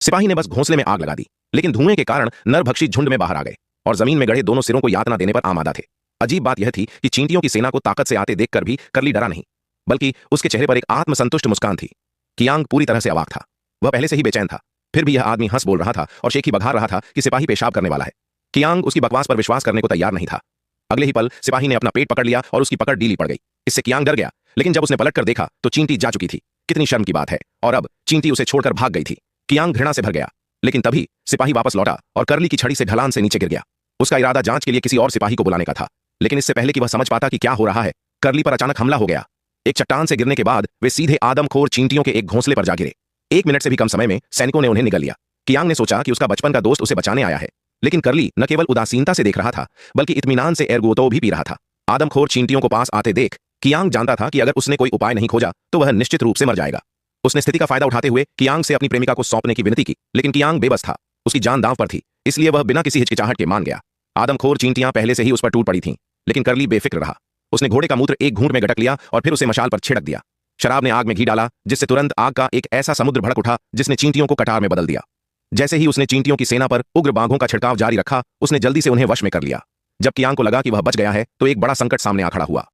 सिपाही ने बस घोंसले में आग लगा दी, लेकिन धुएं के कारण नरभक्षी झुंड में बाहर आ गए और जमीन में गड़े दोनों सिरों को यातना देने पर आमादा थे। अजीब बात यह थी कि चींटियों की सेना को ताकत से आते देखकर भी करली डरा नहीं, बल्कि उसके चेहरे पर एक आत्मसंतुष्ट मुस्कान थी। कियांग पूरी तरह से अवाक था। वह पहले से ही बेचैन था, फिर भी यह आदमी हंस बोल रहा था और शेखी बघार रहा था कि सिपाही पेशाब करने वाला है। कियांग उसकी बकवास पर विश्वास करने को तैयार नहीं था। अगले ही पल सिपाही ने अपना पेट पकड़ लिया और उसकी पकड़ ढीली पड़ गई। इससे कियांग डर गया, लेकिन जब उसने पलटकर देखा तो चींटी जा चुकी थी। कितनी शर्म की बात है, और अब चींटी उसे छोड़कर भाग गई थी। कियांग घृणा से भर गया, लेकिन तभी सिपाही वापस लौटा और करली की छड़ी से ढलान से नीचे गिर गया। उसका इरादा जांच के लिए किसी और सिपाही को बुलाने का था, लेकिन इससे पहले कि वह समझ पाता कि क्या हो रहा है, करली पर अचानक हमला हो गया। एक चट्टान से गिरने के बाद वे सीधे आदमखोर चींटियों के एक घोंसले पर जा गिरे। 1 मिनट से भी कम समय में सैनिकों ने उन्हें निगल लिया। कियांग ने सोचा कि उसका बचपन का दोस्त उसे बचाने आया है, लेकिन करली न केवल उदासीनता से देख रहा था, बल्कि इत्मीनान से एरगुतो भी पी रहा था। आदमखोर चींटियों को पास आते देख कियांग जानता था कि अगर उसने कोई उपाय नहीं खोजा तो वह निश्चित रूप से मर जाएगा। उसने स्थिति का फायदा उठाते हुए कियांग से अपनी प्रेमिका को सौंपने की विनती की, लेकिन कियांग बेबस था। उसकी जान दांव पर थी, इसलिए वह बिना किसी हिचकिचाहट के मान गया। आदमखोर चींटियां पहले से ही उस पर टूट पड़ी थीं, लेकिन करली बेफिक्र रहा। उसने घोड़े का मूत्र एक घूंट में गटक लिया और फिर उसे मशाल पर छिड़क दिया। शराब ने आग में घी डाला, जिससे तुरंत आग का एक ऐसा समुद्र भड़क उठा जिसने चींटियों को कटार में बदल दिया। जैसे ही उसने चींटियों की सेना पर उग्र बाघों का छिड़काव जारी रखा, उसने जल्दी से उन्हें वश में कर लिया। जब कियांग को लगा कि वह बच गया है, तो एक बड़ा संकट सामने आ खड़ा हुआ।